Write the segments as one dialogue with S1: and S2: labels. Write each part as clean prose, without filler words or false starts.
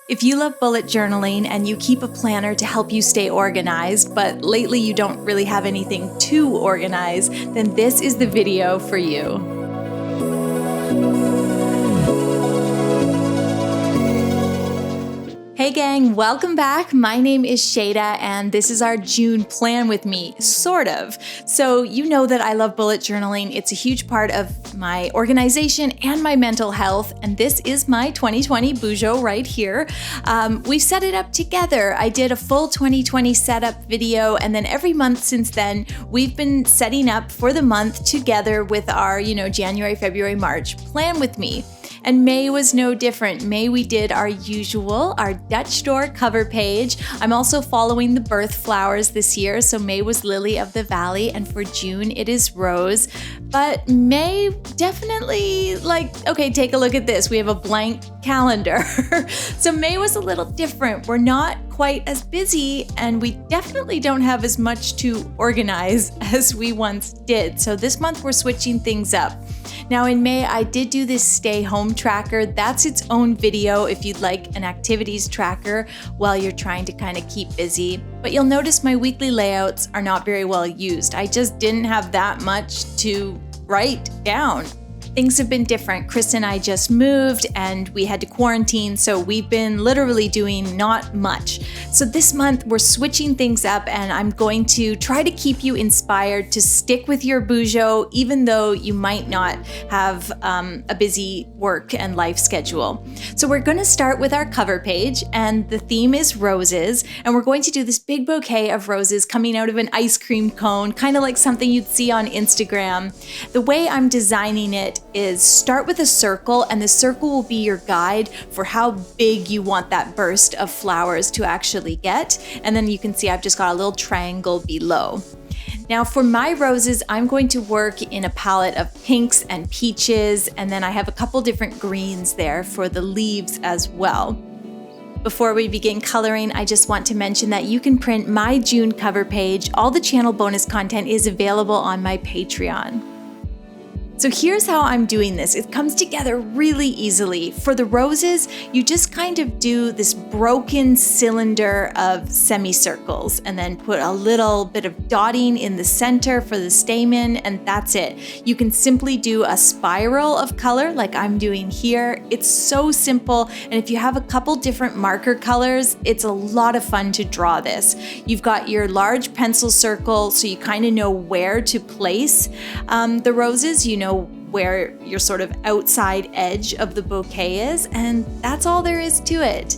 S1: If you love bullet journaling and you keep a planner to help you stay organized, but lately you don't really have anything to organize, then this is the video for you. Hey gang, welcome back. My name is Shayda and this is our June plan with me, sort of. So you know that I love bullet journaling. It's a huge part of my organization and my mental health, and this is my 2020 Bujo right here. We've set it up together. I did a full 2020 setup video, and then every month since then, we've been setting up for the month together with our, January, February, March plan with me. And May was no different. May we did our Dutch store cover page. I'm also following the birth flowers this year. So May was Lily of the Valley, and for June it is Rose. But May definitely, take a look at this. We have a blank calendar. So May was a little different. We're not quite as busy, and we definitely don't have as much to organize as we once did. So this month we're switching things up. Now in May, I did do this stay home tracker. That's its own video if you'd like an activities tracker while you're trying to kind of keep busy. But you'll notice my weekly layouts are not very well used. I just didn't have that much to write down. Things have been different. Chris and I just moved and we had to quarantine, so we've been literally doing not much. So this month we're switching things up, and I'm going to try to keep you inspired to stick with your Bujo even though you might not have a busy work and life schedule. So we're going to start with our cover page, and the theme is roses, and we're going to do this big bouquet of roses coming out of an ice cream cone, kind of like something you'd see on Instagram. The way I'm designing it is start with a circle, and the circle will be your guide for how big you want that burst of flowers to actually get. And then you can see I've just got a little triangle below. Now for my roses, I'm going to work in a palette of pinks and peaches, and then I have a couple different greens there for the leaves as well. Before we begin coloring, I just want to mention that you can print my June cover page. All the channel bonus content is available on my Patreon. So here's how I'm doing this. It comes together really easily. For the roses, you just kind of do this broken cylinder of semicircles and then put a little bit of dotting in the center for the stamen, and that's it. You can simply do a spiral of color like I'm doing here. It's so simple, and if you have a couple different marker colors, it's a lot of fun to draw this. You've got your large pencil circle, so you kind of know where to place the roses. You know where your sort of outside edge of the bouquet is, and that's all there is to it.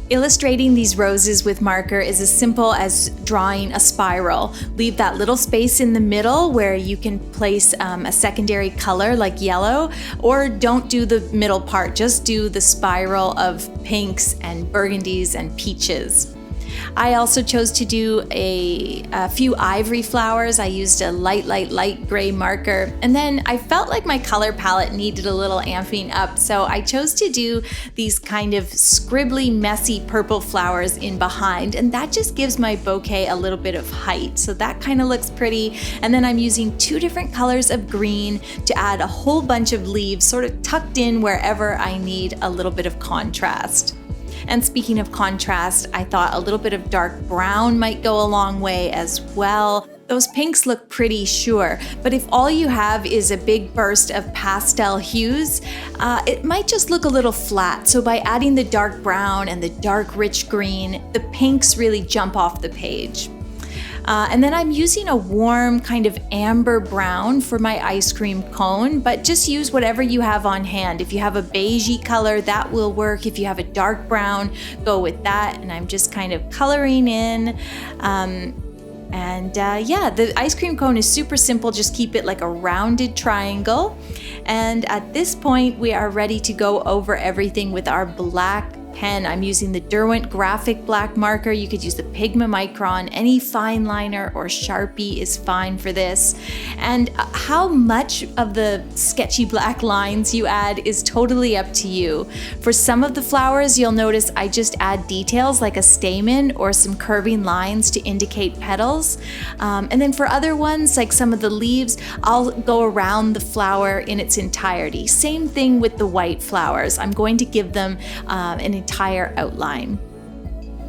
S1: Illustrating these roses with marker is as simple as drawing a spiral. Leave that little space in the middle where you can place a secondary color like yellow, or don't do the middle part, just do the spiral of pinks and burgundies and peaches. I also chose to do a few ivory flowers. I used a light gray marker, and then I felt like my color palette needed a little amping up, so I chose to do these kind of scribbly, messy purple flowers in behind, and that just gives my bouquet a little bit of height, so that kind of looks pretty. And then I'm using two different colors of green to add a whole bunch of leaves sort of tucked in wherever I need a little bit of contrast. And speaking of contrast, I thought a little bit of dark brown might go a long way as well. Those pinks look pretty, sure, but if all you have is a big burst of pastel hues, it might just look a little flat. So by adding the dark brown and the dark rich green, the pinks really jump off the page. And then I'm using a warm kind of amber brown for my ice cream cone, but just use whatever you have on hand. If you have a beigey color, that will work. If you have a dark brown, go with that. And I'm just kind of coloring in. The ice cream cone is super simple. Just keep it like a rounded triangle. And at this point, we are ready to go over everything with our black pen. I'm using the Derwent graphic black marker. You could use the Pigma Micron. Any fine liner or Sharpie is fine for this. And how much of the sketchy black lines you add is totally up to you. For some of the flowers, you'll notice I just add details like a stamen or some curving lines to indicate petals. And then for other ones, like some of the leaves, I'll go around the flower in its entirety. Same thing with the white flowers. I'm going to give them an entire outline.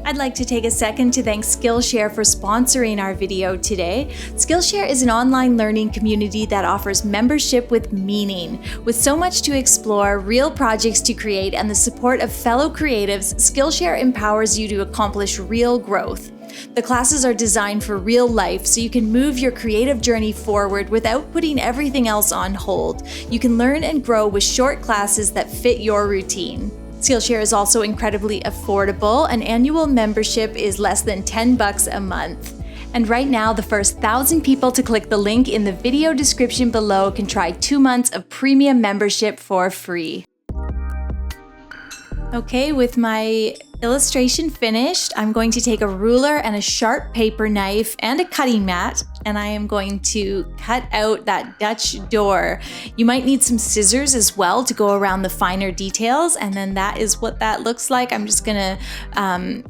S1: I'd like to take a second to thank Skillshare for sponsoring our video today. Skillshare is an online learning community that offers membership with meaning. With so much to explore, real projects to create, and the support of fellow creatives, Skillshare empowers you to accomplish real growth. The classes are designed for real life, so you can move your creative journey forward without putting everything else on hold. You can learn and grow with short classes that fit your routine. Skillshare is also incredibly affordable. An annual membership is less than $10 a month. And right now, the first 1,000 people to click the link in the video description below can try 2 months of premium membership for free. Okay, with my illustration finished, I'm going to take a ruler and a sharp paper knife and a cutting mat, and I am going to cut out that Dutch door. You might need some scissors as well to go around the finer details, and then that is what that looks like. I'm just gonna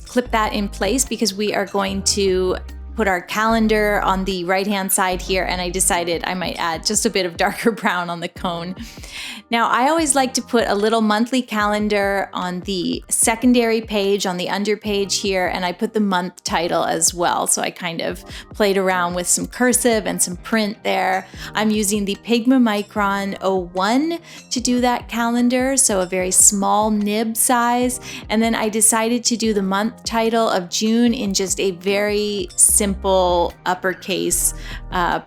S1: clip that in place because we are going to put our calendar on the right-hand side here, and I decided I might add just a bit of darker brown on the cone. Now, I always like to put a little monthly calendar on the secondary page, on the under page here, and I put the month title as well. So I kind of played around with some cursive and some print there. I'm using the Pigma Micron 01 to do that calendar, so a very small nib size. And then I decided to do the month title of June in just a very simple uppercase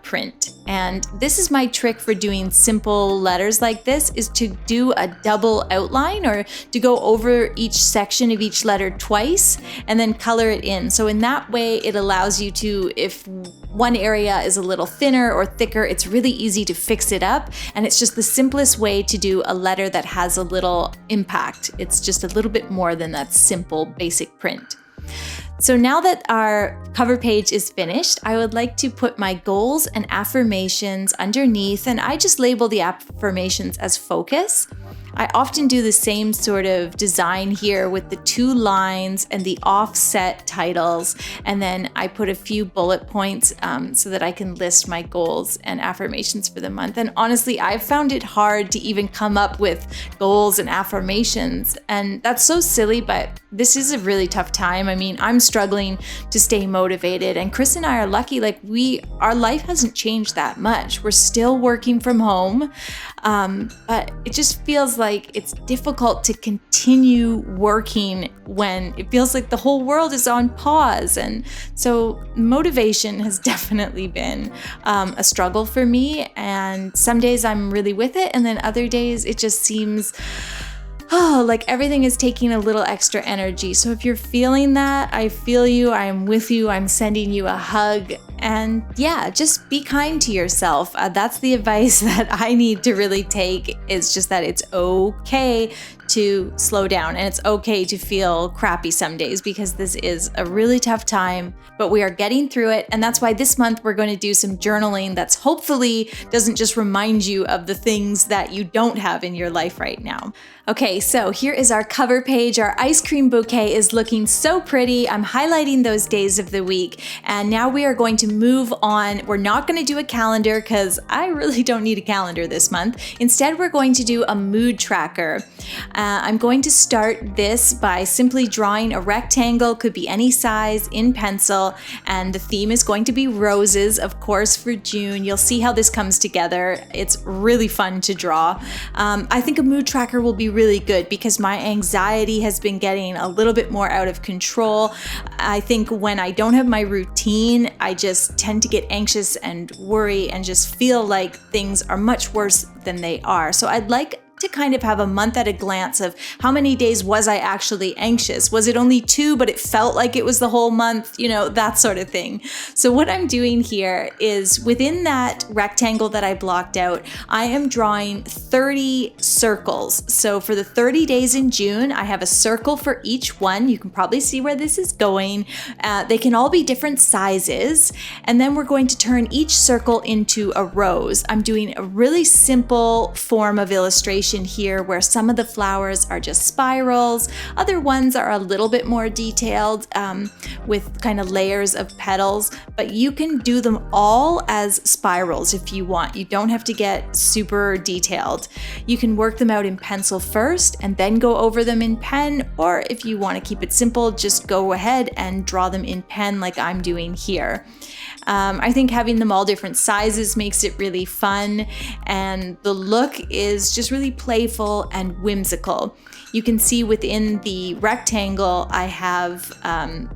S1: print. And this is my trick for doing simple letters like this, is to do a double outline, or to go over each section of each letter twice and then color it in. So in that way, it allows you to, if one area is a little thinner or thicker, it's really easy to fix it up. And it's just the simplest way to do a letter that has a little impact. It's just a little bit more than that simple basic print. So now that our cover page is finished, I would like to put my goals and affirmations underneath, and I just label the affirmations as focus. I often do the same sort of design here with the 2 lines and the offset titles, and then I put a few bullet points so that I can list my goals and affirmations for the month. And honestly, I've found it hard to even come up with goals and affirmations, and that's so silly, but this is a really tough time. I mean, I'm struggling to stay motivated, and Chris and I are lucky, like our life hasn't changed that much. We're still working from home, but it just feels like it's difficult to continue working when it feels like the whole world is on pause. And so motivation has definitely been a struggle for me. And some days I'm really with it, and then other days it just seems like everything is taking a little extra energy. So if you're feeling that, I feel you, I'm with you, I'm sending you a hug. And yeah, just be kind to yourself. That's the advice that I need to really take, is just that it's okay to slow down, and it's okay to feel crappy some days, because this is a really tough time, but we are getting through it. And that's why this month we're going to do some journaling that's hopefully doesn't just remind you of the things that you don't have in your life right now. Okay, so here is our cover page. Our ice cream bouquet is looking so pretty. I'm highlighting those days of the week, and now we are going to move on. We're not going to do a calendar because I really don't need a calendar this month. Instead, we're going to do a mood tracker. I'm going to start this by simply drawing a rectangle, could be any size, in pencil, and the theme is going to be roses, of course, for June. You'll see how this comes together. It's really fun to draw. I think a mood tracker will be really good because my anxiety has been getting a little bit more out of control. I think when I don't have my routine, I just tend to get anxious and worry and just feel like things are much worse than they are. So I'd like to kind of have a month at a glance of how many days was I actually anxious? Was it only 2, but it felt like it was the whole month? You know, that sort of thing. So what I'm doing here is within that rectangle that I blocked out, I am drawing 30 circles. So for the 30 days in June, I have a circle for each one. You can probably see where this is going. They can all be different sizes. And then we're going to turn each circle into a rose. I'm doing a really simple form of illustration distribution here where some of the flowers are just spirals, other ones are a little bit more detailed with kind of layers of petals, but you can do them all as spirals if you want. You don't have to get super detailed. You can work them out in pencil first and then go over them in pen, or if you want to keep it simple, just go ahead and draw them in pen like I'm doing here. I think having them all different sizes makes it really fun, and the look is just really playful and whimsical. You can see within the rectangle, I have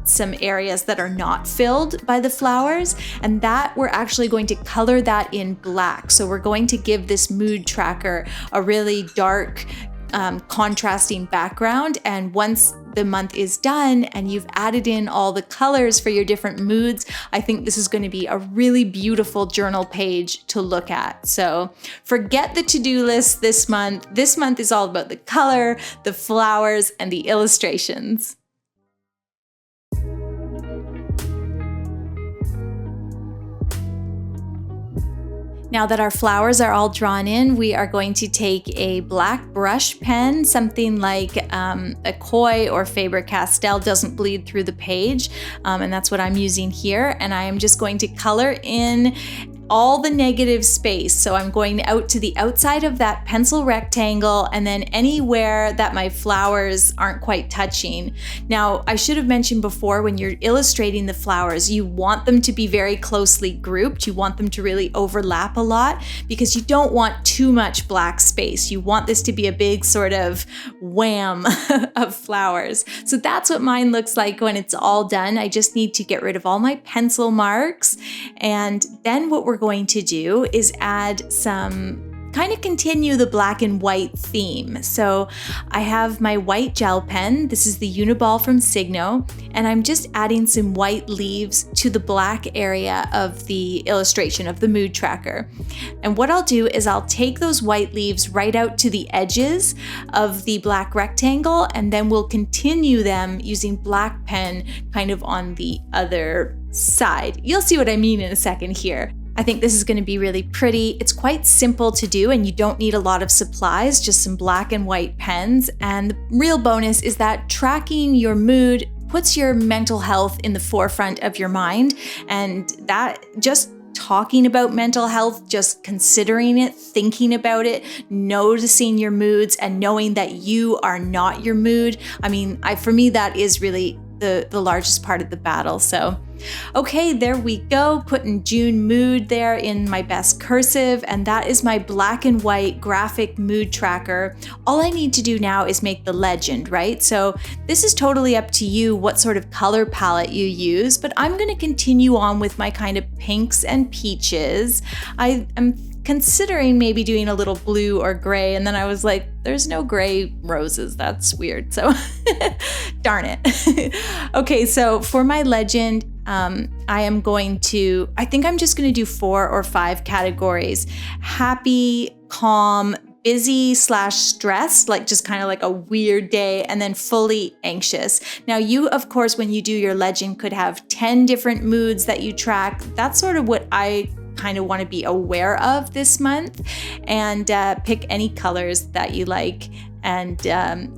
S1: some areas that are not filled by the flowers, and that we're actually going to color that in black. So we're going to give this mood tracker a really dark, contrasting background. And once the month is done and you've added in all the colors for your different moods, I think this is going to be a really beautiful journal page to look at. So forget the to-do list this month. This month is all about the color, the flowers, and the illustrations. Now that our flowers are all drawn in, we are going to take a black brush pen, something like a Koi or Faber-Castell, doesn't bleed through the page, and that's what I'm using here. And I am just going to color in all the negative space. So I'm going out to the outside of that pencil rectangle and then anywhere that my flowers aren't quite touching. Now, I should have mentioned before, when you're illustrating the flowers, you want them to be very closely grouped. You want them to really overlap a lot because you don't want too much black space. You want this to be a big sort of wham of flowers. So that's what mine looks like when it's all done. I just need to get rid of all my pencil marks, and then what we're going to do is add some, kind of continue the black and white theme. So I have my white gel pen. This is the Uniball from Signo, and I'm just adding some white leaves to the black area of the illustration of the mood tracker. And what I'll do is I'll take those white leaves right out to the edges of the black rectangle, and then we'll continue them using black pen kind of on the other side. You'll see what I mean in a second here. I think this is going to be really pretty. It's quite simple to do and you don't need a lot of supplies, just some black and white pens. And the real bonus is that tracking your mood puts your mental health in the forefront of your mind, and that just talking about mental health, just considering it, thinking about it, noticing your moods, and knowing that you are not your mood. I mean, for me, that is really the largest part of the battle. So, okay, there we go, putting June mood there in my best cursive, and that is my black and white graphic mood tracker. All I need to do now is make the legend, right? So this is totally up to you what sort of color palette you use, but I'm going to continue on with my kind of pinks and peaches. I am considering maybe doing a little blue or gray, and then I was like, there's no gray roses, that's weird, so darn it. Okay, so for my legend, I think I'm just going to do 4 or 5 categories: happy, calm, busy/stressed, like just kind of like a weird day, and then fully anxious. Now you, of course, when you do your legend, could have 10 different moods that you track. That's sort of what I kind of want to be aware of this month, and pick any colors that you like. And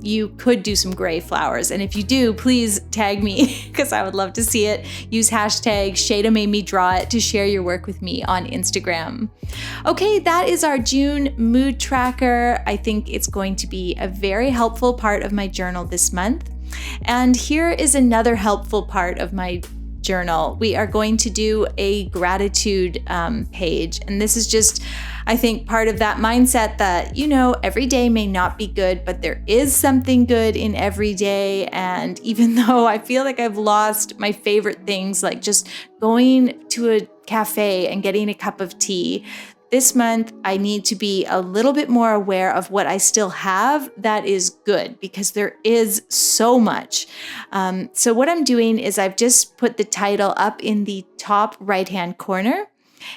S1: you could do some gray flowers. And if you do, please tag me because I would love to see it. Use hashtag Shayda made me draw it to share your work with me on Instagram. Okay, that is our June mood tracker. I think it's going to be a very helpful part of my journal this month. And here is another helpful part of my journal. We are going to do a gratitude page. And this is just, I think, part of that mindset that, you know, every day may not be good, but there is something good in every day. And even though I feel like I've lost my favorite things, like just going to a cafe and getting a cup of tea, this month, I need to be a little bit more aware of what I still have that is good, because there is so much. So what I'm doing is I've just put the title up in the top right-hand corner.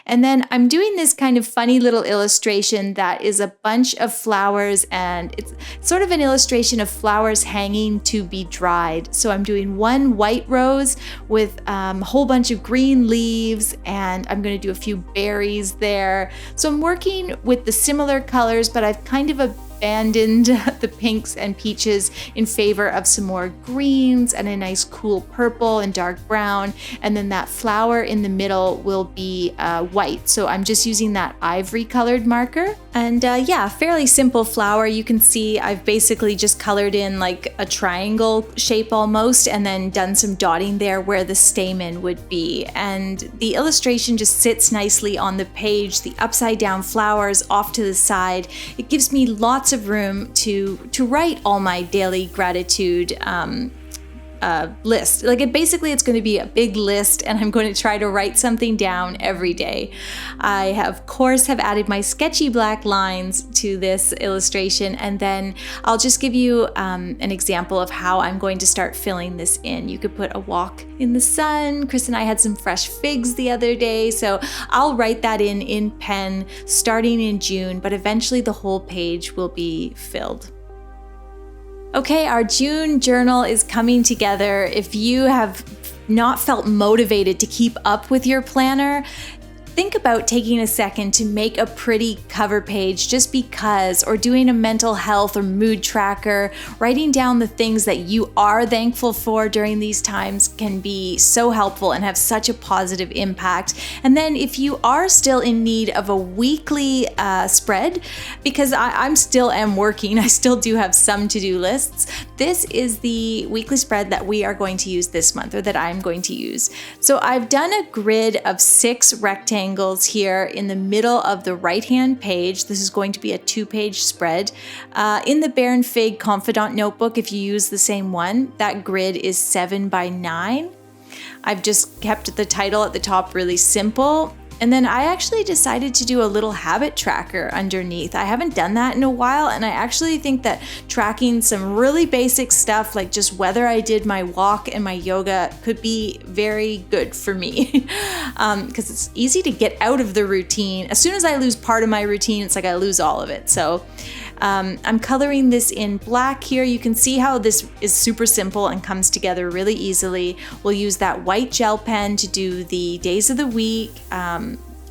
S1: And then I'm doing this kind of funny little illustration that is a bunch of flowers, and it's sort of an illustration of flowers hanging to be dried. So I'm doing one white rose with a whole bunch of green leaves, and I'm going to do a few berries there. So I'm working with the similar colors, but I've kind of abandoned the pinks and peaches in favor of some more greens and a nice cool purple and dark brown. And then that flower in the middle will be white. So I'm just using that ivory colored marker. And yeah, fairly simple flower. You can see I've basically just colored in like a triangle shape almost, and then done some dotting there where the stamen would be. And the illustration just sits nicely on the page, the upside down flowers off to the side. It gives me lots of room to write all my daily gratitude list. Like basically it's going to be a big list, and I'm going to try to write something down every day. I of course have added my sketchy black lines to this illustration, and then I'll just give you an example of how I'm going to start filling this in. You could put a walk in the sun. Chris and I had some fresh figs the other day, so I'll write that in pen starting in June, but eventually the whole page will be filled. Okay, our June journal is coming together. If you have not felt motivated to keep up with your planner, think about taking a second to make a pretty cover page just because, or doing a mental health or mood tracker. Writing down the things that you are thankful for during these times can be so helpful and have such a positive impact. And then if you are still in need of a weekly spread, because I'm still working, I still do have some to-do lists, this is the weekly spread that we are going to use this month, or that I'm going to use. So I've done a grid of 6 rectangles here in the middle of the right-hand page. This is going to be a 2-page spread. In the Bear and Fig Confidant notebook, if you use the same one, that grid is 7 by 9. I've just kept the title at the top really simple. And then I actually decided to do a little habit tracker underneath. I haven't done that in a while, and I actually think that tracking some really basic stuff, like just whether I did my walk and my yoga, could be very good for me. Because it's easy to get out of the routine. As soon as I lose part of my routine, it's like I lose all of it. So I'm coloring this in black here. You can see how this is super simple and comes together really easily. We'll use that white gel pen to do the days of the week.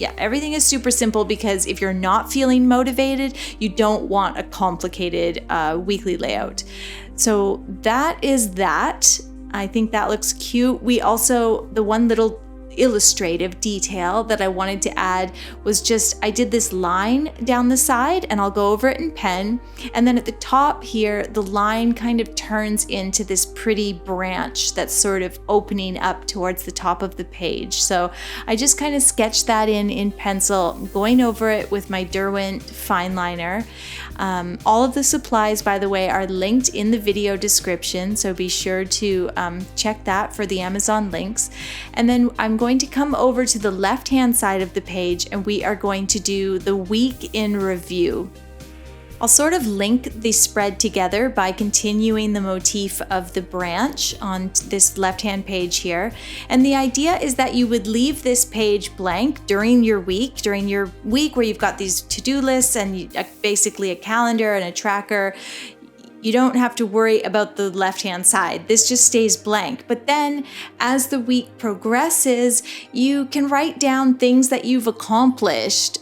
S1: Yeah, everything is super simple because if you're not feeling motivated, you don't want a complicated weekly layout. So that is that. I think that looks cute. We also, the one little illustrative detail that I wanted to add was just, I did this line down the side, and I'll go over it in pen, and then at the top here the line kind of turns into this pretty branch that's sort of opening up towards the top of the page. So I just kind of sketched that in pencil, going over it with my Derwent fine liner. All of the supplies, by the way, are linked in the video description, so be sure to check that for the Amazon links. And then I'm going to come over to the left-hand side of the page, and we are going to do the week in review. I'll sort of link the spread together by continuing the motif of the branch on this left-hand page here. And the idea is that you would leave this page blank during your week where you've got these to-do lists and basically a calendar and a tracker. You don't have to worry about the left-hand side. This just stays blank. But then as the week progresses, you can write down things that you've accomplished.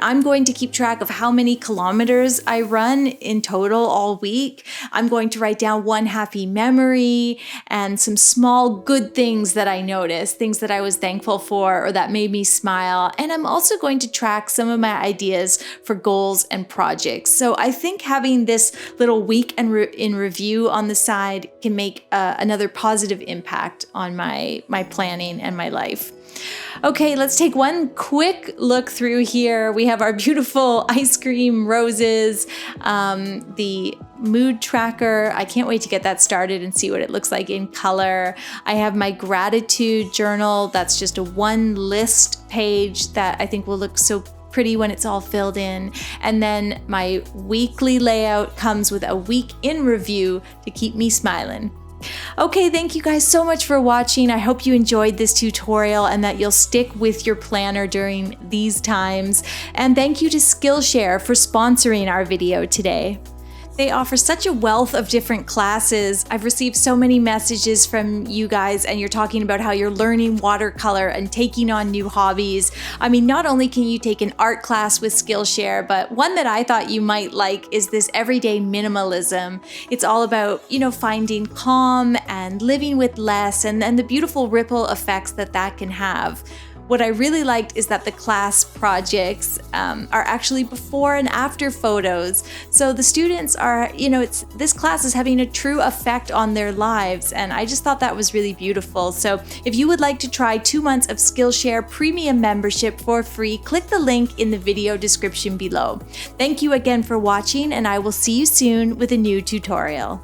S1: I'm going to keep track of how many kilometers I run in total all week. I'm going to write down one happy memory and some small good things that I noticed, things that I was thankful for or that made me smile. And I'm also going to track some of my ideas for goals and projects. So I think having this little week in review on the side can make another positive impact on my planning and my life. Okay, let's take one quick look through here. We have our beautiful ice cream roses, the mood tracker. I can't wait to get that started and see what it looks like in color. I have my gratitude journal. That's just a one list page that I think will look so pretty when it's all filled in. And then my weekly layout comes with a week in review to keep me smiling. Okay, thank you guys so much for watching. I hope you enjoyed this tutorial and that you'll stick with your planner during these times. And thank you to Skillshare for sponsoring our video today. They offer such a wealth of different classes. I've received so many messages from you guys, and you're talking about how you're learning watercolor and taking on new hobbies. I mean, not only can you take an art class with Skillshare, but one that I thought you might like is this everyday minimalism. It's all about, finding calm and living with less, and the beautiful ripple effects that can have. What I really liked is that the class projects are actually before and after photos. So the students are, this class is having a true effect on their lives. And I just thought that was really beautiful. So if you would like to try 2 months of Skillshare Premium membership for free, click the link in the video description below. Thank you again for watching, and I will see you soon with a new tutorial.